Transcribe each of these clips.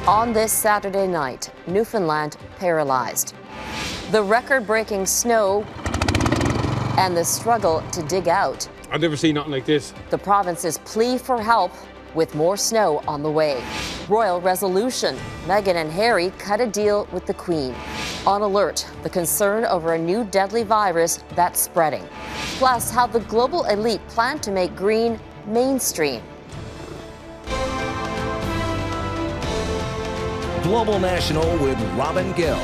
On this Saturday night, Newfoundland paralyzed. The record-breaking snow and the struggle to dig out. I've never seen nothing like this. The province's plea for help with more snow on the way. Royal resolution. Meghan and Harry cut a deal with the Queen. On alert, the concern over a new deadly virus that's spreading. Plus, how the global elite plan to make green mainstream. Global National with Robin Gill.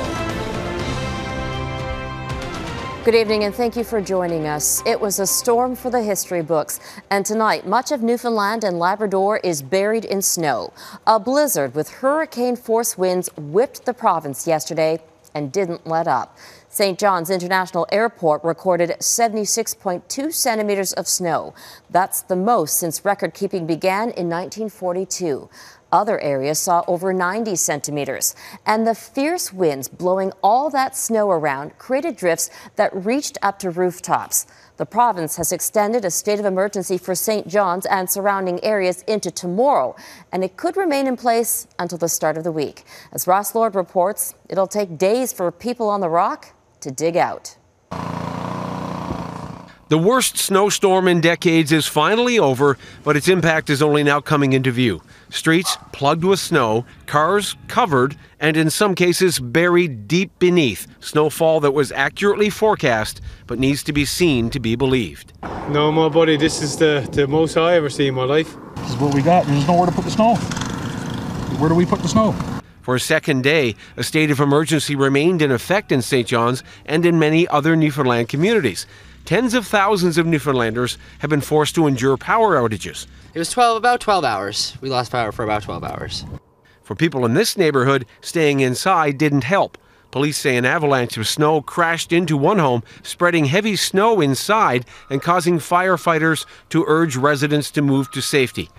Good evening and thank you for joining us. It was a storm for the history books, and tonight much of Newfoundland and Labrador is buried in snow. A blizzard with hurricane-force winds whipped the province yesterday and didn't let up. St. John's International Airport recorded 76.2 centimeters of snow. That's the most since record-keeping began in 1942. Other areas saw over 90 centimeters, and the fierce winds blowing all that snow around created drifts that reached up to rooftops. The province has extended a state of emergency for St. John's and surrounding areas into tomorrow, and it could remain in place until the start of the week. As Ross Lord reports, it'll take days for people on the rock to dig out. The worst snowstorm in decades is finally over, but its impact is only now coming into view. Streets plugged with snow, cars covered, and in some cases buried deep beneath snowfall that was accurately forecast, but needs to be seen to be believed. No, my buddy, this is the most I ever see in my life. This is what we got. There's nowhere to put the snow. Where do we put the snow? For a second day, a state of emergency remained in effect in St. John's and in many other Newfoundland communities. Tens of thousands of Newfoundlanders have been forced to endure power outages. It was about 12 hours. We lost power for about 12 hours. For people in this neighborhood, staying inside didn't help. Police say an avalanche of snow crashed into one home, spreading heavy snow inside and causing firefighters to urge residents to move to safety.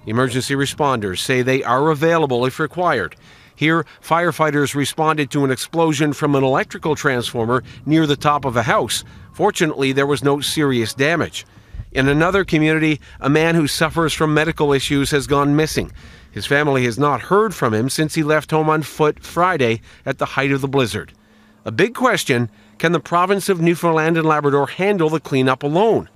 Emergency responders say they are available if required. Here, firefighters responded to an explosion from an electrical transformer near the top of a house. Fortunately, there was no serious damage. In another community, a man who suffers from medical issues has gone missing. His family has not heard from him since he left home on foot Friday at the height of the blizzard. A big question, can the province of Newfoundland and Labrador handle the cleanup alone?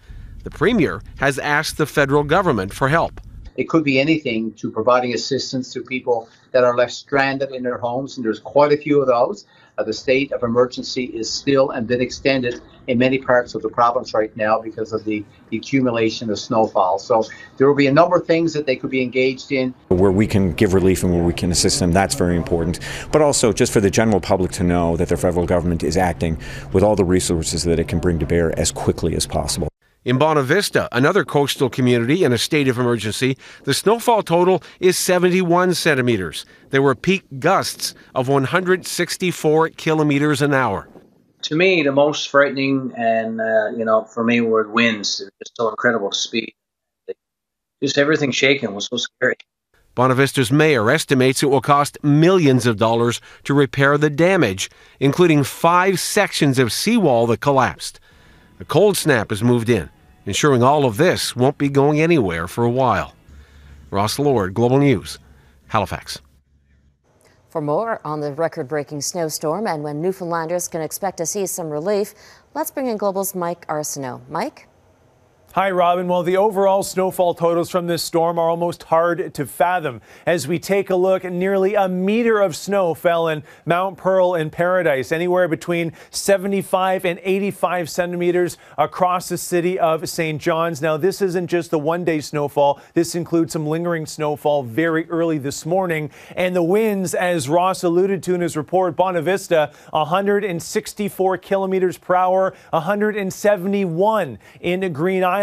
The Premier has asked the federal government for help. It could be anything to providing assistance to people that are left stranded in their homes, and there's quite a few of those. The state of emergency is still and been extended in many parts of the province right now because of the accumulation of snowfall. So there will be a number of things that they could be engaged in. Where we can give relief and where we can assist them, that's very important. But also just for the general public to know that the federal government is acting with all the resources that it can bring to bear as quickly as possible. In Bonavista, another coastal community in a state of emergency, the snowfall total is 71 centimeters. There were peak gusts of 164 kilometers an hour. To me, the most frightening and, for me were winds. It was just so incredible speed. Just everything shaking was so scary. Bonavista's mayor estimates it will cost millions of dollars to repair the damage, including 5 sections of seawall that collapsed. A cold snap has moved in, ensuring all of this won't be going anywhere for a while. Ross Lord, Global News, Halifax. For more on the record-breaking snowstorm and when Newfoundlanders can expect to see some relief, let's bring in Global's Mike Arsenault. Mike? Hi, Robin. Well, the overall snowfall totals from this storm are almost hard to fathom. As we take a look, nearly a meter of snow fell in Mount Pearl and Paradise, anywhere between 75 and 85 centimeters across the city of St. John's. Now, this isn't just the one-day snowfall. This includes some lingering snowfall very early this morning. And the winds, as Ross alluded to in his report, Bonavista, 164 kilometers per hour, 171 in Green Island.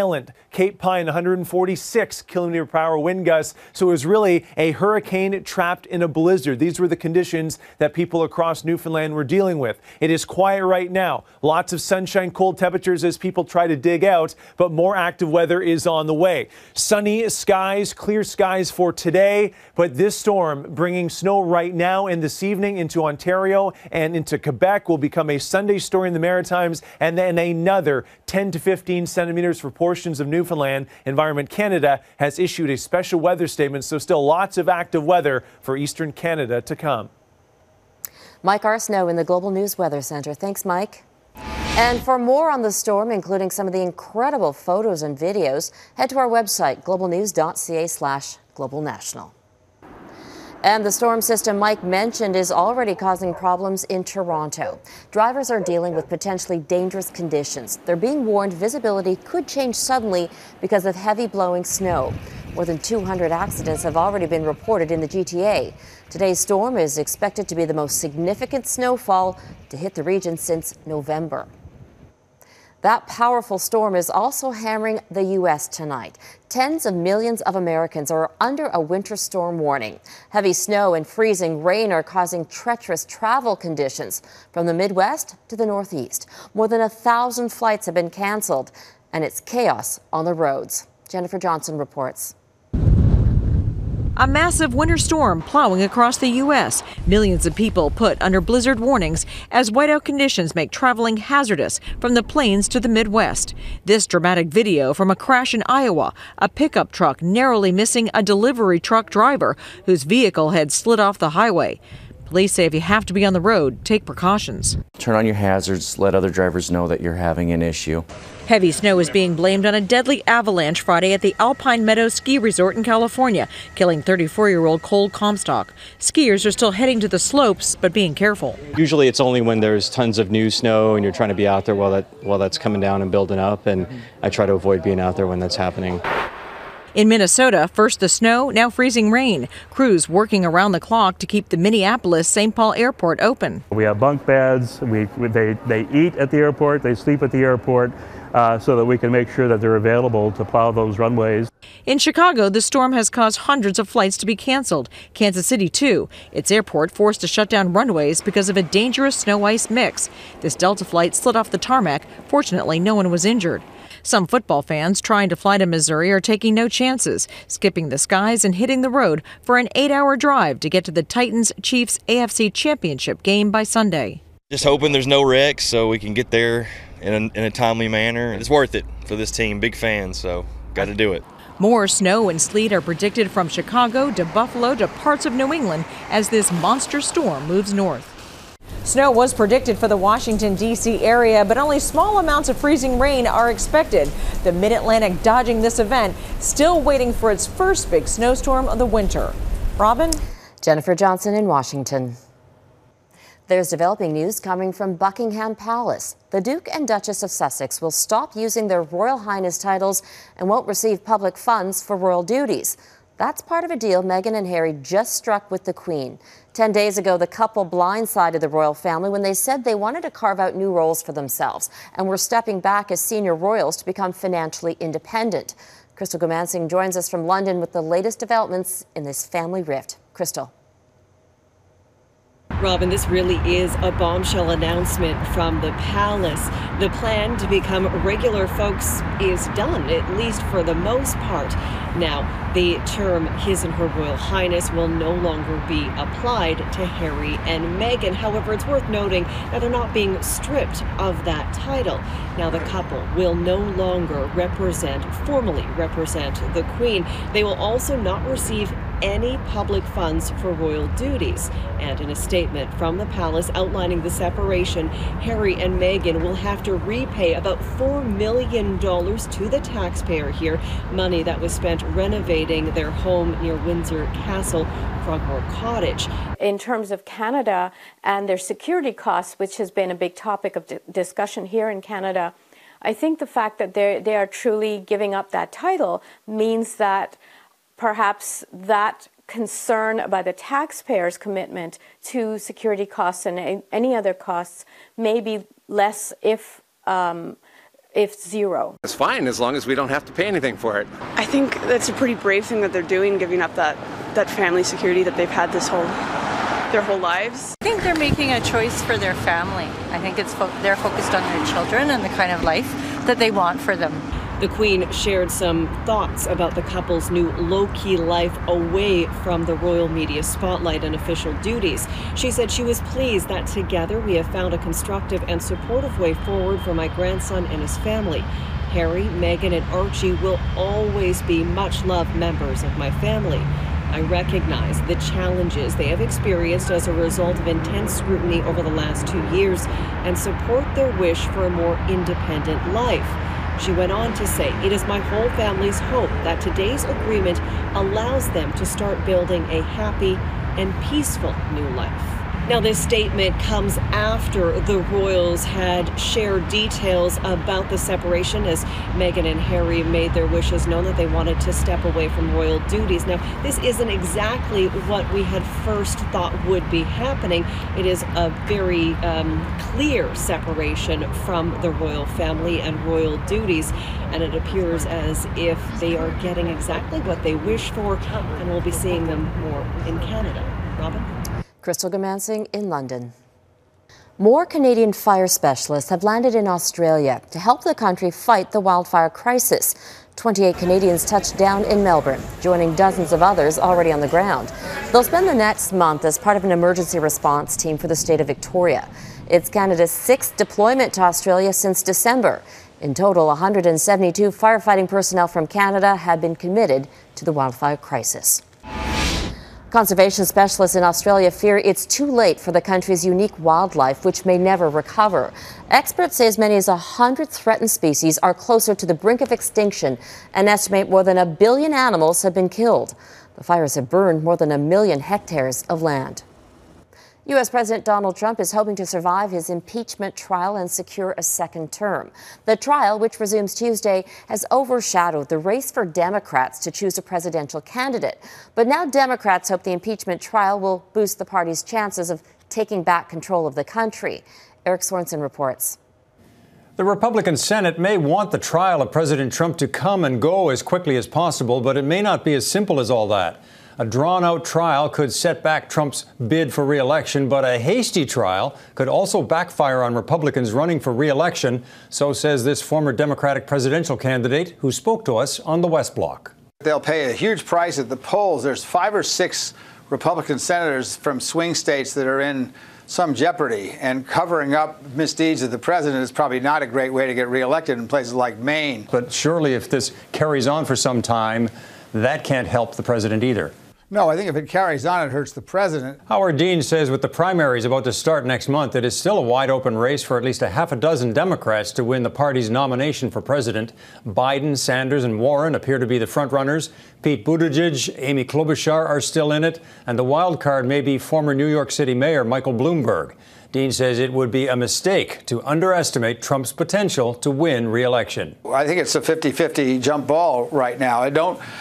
Cape Pine, 146 kilometer per hour wind gusts. So it was really a hurricane trapped in a blizzard. These were the conditions that people across Newfoundland were dealing with. It is quiet right now. Lots of sunshine, cold temperatures as people try to dig out, but more active weather is on the way. Sunny skies, clear skies for today, but this storm bringing snow right now and this evening into Ontario and into Quebec will become a Sunday story in the Maritimes, and then another 10 to 15 centimeters reported portions of Newfoundland. Environment Canada has issued a special weather statement, so still lots of active weather for eastern Canada to come. Mike Arsenault in the Global News Weather Center. Thanks, Mike. And for more on the storm, including some of the incredible photos and videos, head to our website, globalnews.ca/globalnational. And the storm system Mike mentioned is already causing problems in Toronto. Drivers are dealing with potentially dangerous conditions. They're being warned visibility could change suddenly because of heavy blowing snow. More than 200 accidents have already been reported in the GTA. Today's storm is expected to be the most significant snowfall to hit the region since November. That powerful storm is also hammering the U.S. tonight. Tens of millions of Americans are under a winter storm warning. Heavy snow and freezing rain are causing treacherous travel conditions from the Midwest to the Northeast. More than 1,000 flights have been canceled, and it's chaos on the roads. Jennifer Johnson reports. A massive winter storm plowing across the U.S. Millions of people put under blizzard warnings as whiteout conditions make traveling hazardous from the plains to the Midwest. This dramatic video from a crash in Iowa, a pickup truck narrowly missing a delivery truck driver whose vehicle had slid off the highway. Police say if you have to be on the road, take precautions. Turn on your hazards, let other drivers know that you're having an issue. Heavy snow is being blamed on a deadly avalanche Friday at the Alpine Meadows Ski Resort in California, killing 34-year-old Cole Comstock. Skiers are still heading to the slopes, but being careful. Usually it's only when there's tons of new snow and you're trying to be out there while that's coming down and building up, and I try to avoid being out there when that's happening. In Minnesota, first the snow, now freezing rain. Crews working around the clock to keep the Minneapolis-St. Paul Airport open. We have bunk beds. They eat at the airport. They sleep at the airport so that we can make sure that they're available to plow those runways. In Chicago, the storm has caused hundreds of flights to be canceled. Kansas City, too. Its airport forced to shut down runways because of a dangerous snow-ice mix. This Delta flight slid off the tarmac. Fortunately, no one was injured. Some football fans trying to fly to Missouri are taking no chances, skipping the skies and hitting the road for an 8-hour drive to get to the Titans-Chiefs AFC Championship game by Sunday. Just hoping there's no wrecks so we can get there in a timely manner. It's worth it for this team. Big fans, so got to do it. More snow and sleet are predicted from Chicago to Buffalo to parts of New England as this monster storm moves north. Snow was predicted for the Washington, D.C. area, but only small amounts of freezing rain are expected. The Mid-Atlantic dodging this event, still waiting for its first big snowstorm of the winter. Robin? Jennifer Johnson in Washington. There's developing news coming from Buckingham Palace. The Duke and Duchess of Sussex will stop using their Royal Highness titles and won't receive public funds for royal duties. That's part of a deal Meghan and Harry just struck with the Queen. 10 days ago, the couple blindsided the royal family when they said they wanted to carve out new roles for themselves and were stepping back as senior royals to become financially independent. Crystal Goomansingh joins us from London with the latest developments in this family rift. Crystal. Robin, this really is a bombshell announcement from the palace. The plan to become regular folks is done, at least for the most part. Now, the term His and Her Royal Highness will no longer be applied to Harry and Meghan. However, it's worth noting that they're not being stripped of that title. Now, the couple will no longer formally represent the Queen. They will also not receive any public funds for royal duties. And in a statement from the palace outlining the separation, Harry and Meghan will have to repay about $4 million to the taxpayer here, money that was spent renovating their home near Windsor Castle, Frogmore Cottage. In terms of Canada and their security costs, which has been a big topic of discussion here in Canada, I think the fact that they are truly giving up that title means that perhaps that concern about the taxpayers' commitment to security costs and any other costs may be less, if zero. It's fine as long as we don't have to pay anything for it. I think that's a pretty brave thing that they're doing, giving up that family security that they've had their whole lives. I think they're making a choice for their family. I think they're focused on their children and the kind of life that they want for them. The Queen shared some thoughts about the couple's new low-key life away from the royal media spotlight and official duties. She said she was pleased that together we have found a constructive and supportive way forward for my grandson and his family. Harry, Meghan, and Archie will always be much-loved members of my family. I recognize the challenges they have experienced as a result of intense scrutiny over the last 2 years and support their wish for a more independent life. She went on to say, it is my whole family's hope that today's agreement allows them to start building a happy and peaceful new life. Now, this statement comes after the royals had shared details about the separation as Meghan and Harry made their wishes known that they wanted to step away from royal duties. Now, this isn't exactly what we had first thought would be happening. It is a very clear separation from the royal family and royal duties, and it appears as if they are getting exactly what they wish for, and we'll be seeing them more in Canada. Robin? Crystal Goomansingh in London. More Canadian fire specialists have landed in Australia to help the country fight the wildfire crisis. 28 Canadians touched down in Melbourne, joining dozens of others already on the ground. They'll spend the next month as part of an emergency response team for the state of Victoria. It's Canada's 6th deployment to Australia since December. In total, 172 firefighting personnel from Canada have been committed to the wildfire crisis. Conservation specialists in Australia fear it's too late for the country's unique wildlife, which may never recover. Experts say as many as 100 threatened species are closer to the brink of extinction and estimate more than 1 billion animals have been killed. The fires have burned more than 1 million hectares of land. U.S. President Donald Trump is hoping to survive his impeachment trial and secure a second term. The trial, which resumes Tuesday, has overshadowed the race for Democrats to choose a presidential candidate. But now Democrats hope the impeachment trial will boost the party's chances of taking back control of the country. Eric Sorensen reports. The Republican Senate may want the trial of President Trump to come and go as quickly as possible, but it may not be as simple as all that. A drawn-out trial could set back Trump's bid for re-election, but a hasty trial could also backfire on Republicans running for re-election, so says this former Democratic presidential candidate who spoke to us on the West Block. They'll pay a huge price at the polls. There's 5 or 6 Republican senators from swing states that are in some jeopardy, and covering up misdeeds of the president is probably not a great way to get re-elected in places like Maine. But surely if this carries on for some time, that can't help the president either. No, I think if it carries on, it hurts the president. Howard Dean says with the primaries about to start next month, it is still a wide-open race for at least a half a dozen Democrats to win the party's nomination for president. Biden, Sanders, and Warren appear to be the front-runners. Pete Buttigieg, Amy Klobuchar are still in it, and the wild card may be former New York City Mayor Michael Bloomberg. Dean says it would be a mistake to underestimate Trump's potential to win re-election. I think it's a 50-50 jump ball right now.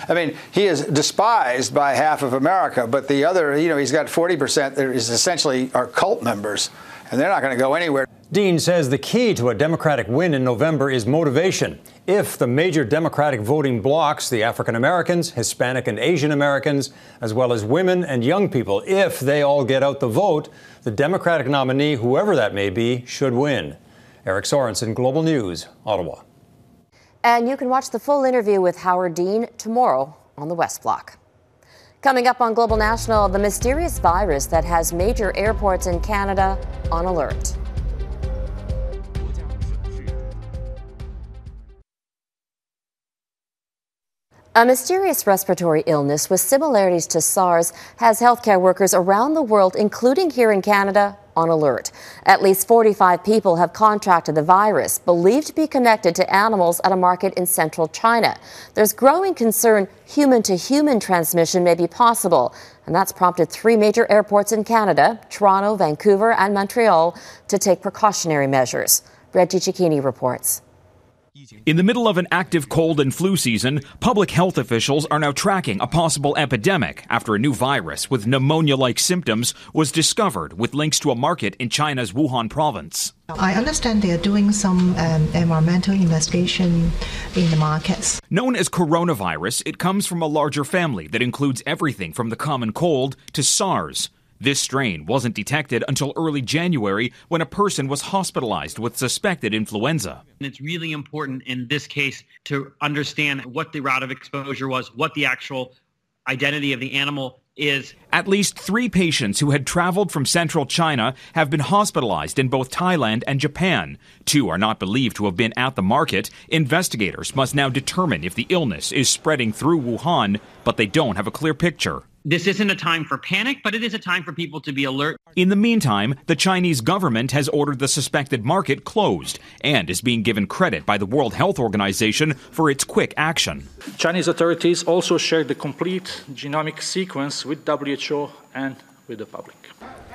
I mean, he is despised by half of America, but the other, he's got 40% that is essentially are cult members, and they're not going to go anywhere. Dean says the key to a Democratic win in November is motivation. If the major Democratic voting blocs, the African Americans, Hispanic and Asian Americans, as well as women and young people, if they all get out the vote, the Democratic nominee, whoever that may be, should win. Eric Sorensen, Global News, Ottawa. And you can watch the full interview with Howard Dean tomorrow on the West Block. Coming up on Global National, the mysterious virus that has major airports in Canada on alert. A mysterious respiratory illness with similarities to SARS has healthcare workers around the world, including here in Canada, on alert. At least 45 people have contracted the virus, believed to be connected to animals at a market in central China. There's growing concern human-to-human transmission may be possible, and that's prompted 3 major airports in Canada, Toronto, Vancouver, and Montreal, to take precautionary measures. Reggie Cecchini reports. In the middle of an active cold and flu season, public health officials are now tracking a possible epidemic after a new virus with pneumonia-like symptoms was discovered with links to a market in China's Wuhan province. I understand they are doing some environmental investigation in the markets. Known as coronavirus, it comes from a larger family that includes everything from the common cold to SARS. This strain wasn't detected until early January when a person was hospitalized with suspected influenza. It's really important in this case to understand what the route of exposure was, what the actual identity of the animal is at least 3 patients who had traveled from central China have been hospitalized in both Thailand and Japan. 2 are not believed to have been at the market. Investigators must now determine if the illness is spreading through Wuhan, but they don't have a clear picture. this isn't a time for panic, but it is a time for people to be alert. In the meantime, the Chinese government has ordered the suspected market closed and is being given credit by the World Health Organization for its quick action. Chinese authorities also shared the complete genomic sequence with WHO and with the public.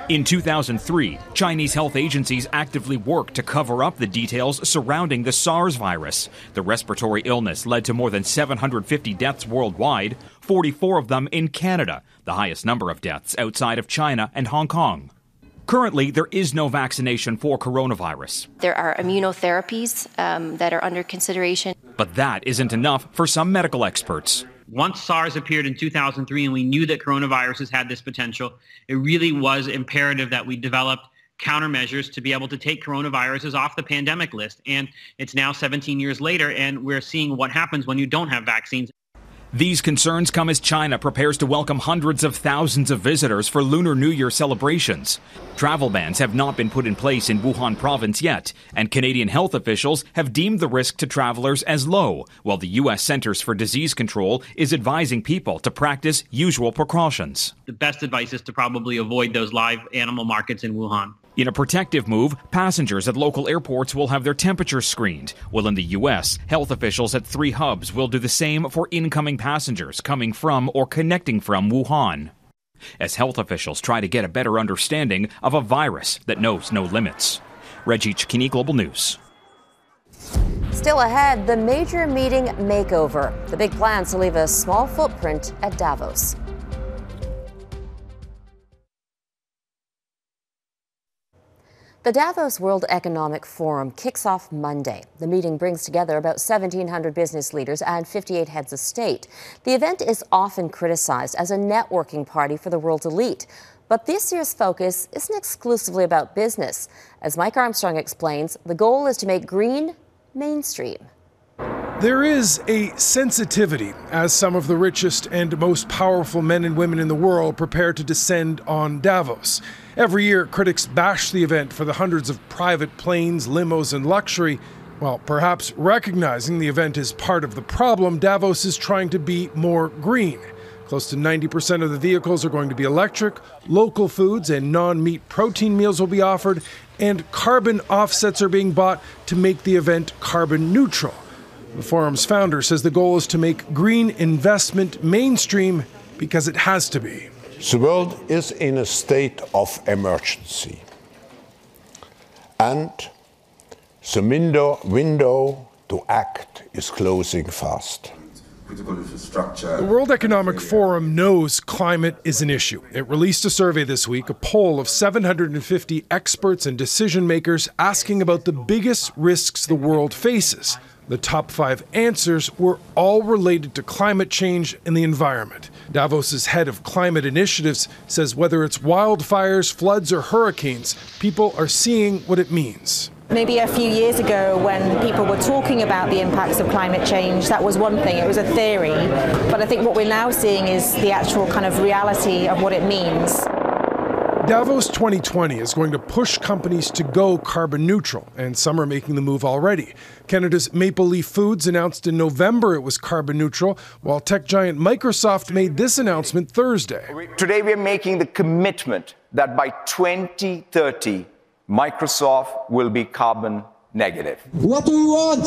In 2003, Chinese health agencies actively worked to cover up the details surrounding the SARS virus. The respiratory illness led to more than 750 deaths worldwide, 44 of them in Canada, the highest number of deaths outside of China and Hong Kong. Currently, there is no vaccination for coronavirus. There are immunotherapies that are under consideration. But that isn't enough for some medical experts. Once SARS appeared in 2003 and we knew that coronaviruses had this potential, it really was imperative that we developed countermeasures to be able to take coronaviruses off the pandemic list. And it's now 17 years later, and we're seeing what happens when you don't have vaccines. These concerns come as China prepares to welcome hundreds of thousands of visitors for Lunar New Year celebrations. Travel bans have not been put in place in Wuhan province yet, and Canadian health officials have deemed the risk to travelers as low, while the U.S. Centers for Disease Control is advising people to practice usual precautions. The best advice is to probably avoid those live animal markets in Wuhan. In a protective move, passengers at local airports will have their temperatures screened, while in the U.S., health officials at 3 hubs will do the same for incoming passengers coming from or connecting from Wuhan, as health officials try to get a better understanding of a virus that knows no limits. Reggie Cecchini, Global News. Still ahead, the major meeting makeover. The big plans to leave a small footprint at Davos. The Davos World Economic Forum kicks off Monday. The meeting brings together about 1,700 business leaders and 58 heads of state. The event is often criticized as a networking party for the world's elite. But this year's focus isn't exclusively about business. As Mike Armstrong explains, the goal is to make green mainstream. There is a sensitivity as some of the richest and most powerful men and women in the world prepare to descend on Davos. Every year, critics bash the event for the hundreds of private planes, limos, and luxury. While perhaps recognizing the event is part of the problem, Davos is trying to be more green. Close to 90% of the vehicles are going to be electric, local foods and non-meat protein meals will be offered, and carbon offsets are being bought to make the event carbon neutral. The forum's founder says the goal is to make green investment mainstream because it has to be. The world is in a state of emergency, and the window to act is closing fast. The World Economic Forum knows climate is an issue. It released a survey this week, a poll of 750 experts and decision makers asking about the biggest risks the world faces. The top 5 answers were all related to climate change and the environment. Davos's head of climate initiatives says whether it's wildfires, floods, or hurricanes, people are seeing what it means. Maybe a few years ago when people were talking about the impacts of climate change, that was one thing, it was a theory. But I think what we're now seeing is the actual kind of reality of what it means. Davos 2020 is going to push companies to go carbon neutral, and some are making the move already. Canada's Maple Leaf Foods announced in November it was carbon neutral, while tech giant Microsoft made this announcement Thursday. Today we are making the commitment that by 2030, Microsoft will be carbon negative. What do we want?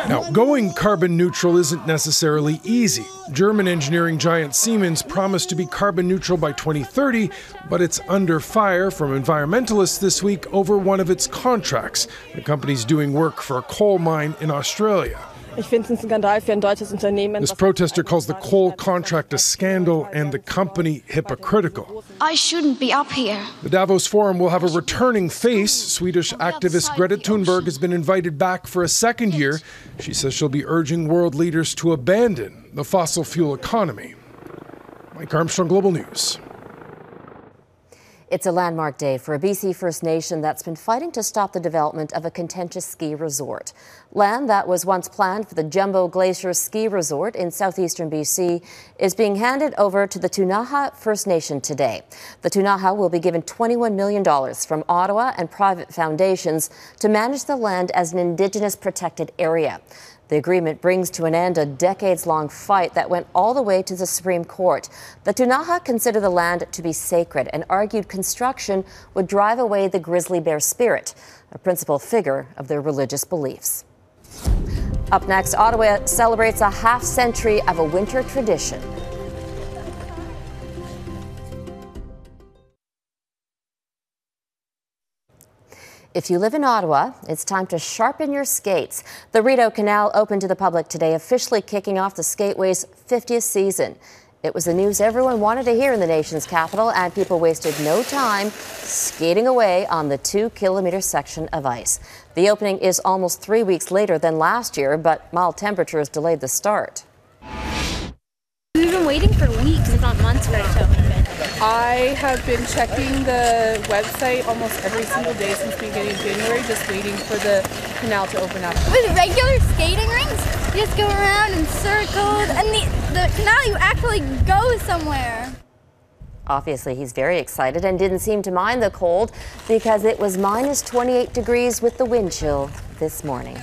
Now, going carbon neutral isn't necessarily easy. German engineering giant Siemens promised to be carbon neutral by 2030, but it's under fire from environmentalists this week over one of its contracts. The company's doing work for a coal mine in Australia. This protester calls the coal contract a scandal and the company hypocritical. I shouldn't be up here. The Davos Forum will have a returning face. Swedish activist Greta Thunberg has been invited back for a second year. She says she'll be urging world leaders to abandon the fossil fuel economy. Mike Armstrong, Global News. It's a landmark day for a BC First Nation that's been fighting to stop the development of a contentious ski resort. Land that was once planned for the Jumbo Glacier Ski Resort in southeastern BC is being handed over to the Ktunaxa First Nation today. The Ktunaxa will be given $21 million from Ottawa and private foundations to manage the land as an Indigenous protected area. The agreement brings to an end a decades-long fight that went all the way to the Supreme Court. The Ktunaxa consider the land to be sacred and argued construction would drive away the grizzly bear spirit, a principal figure of their religious beliefs. Up next, Ottawa celebrates a half-century of a winter tradition. If you live in Ottawa, it's time to sharpen your skates. The Rideau Canal opened to the public today, officially kicking off the Skateway's 50th season. It was the news everyone wanted to hear in the nation's capital, and people wasted no time skating away on the 2-kilometer section of ice. The opening is almost 3 weeks later than last year, but mild temperatures delayed the start. We've been waiting for weeks, if not months, for it to open. I have been checking the website almost every single day since the beginning of January, just waiting for the canal to open up. With regular skating rings, you just go around in circles, and the canal, you actually go somewhere. Obviously, he's very excited and didn't seem to mind the cold because it was minus 28 degrees with the wind chill this morning.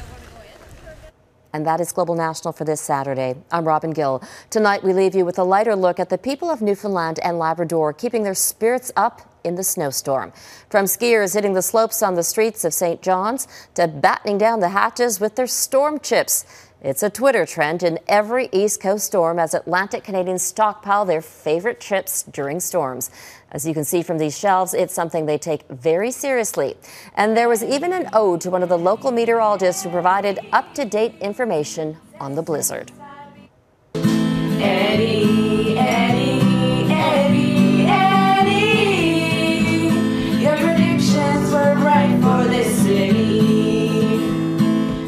And that is Global National for this Saturday. I'm Robin Gill. Tonight we leave you with a lighter look at the people of Newfoundland and Labrador keeping their spirits up in the snowstorm. From skiers hitting the slopes on the streets of St. John's to battening down the hatches with their storm chips. It's a Twitter trend in every East Coast storm as Atlantic Canadians stockpile their favorite chips during storms. As you can see from these shelves, it's something they take very seriously. And there was even an ode to one of the local meteorologists who provided up-to-date information on the blizzard.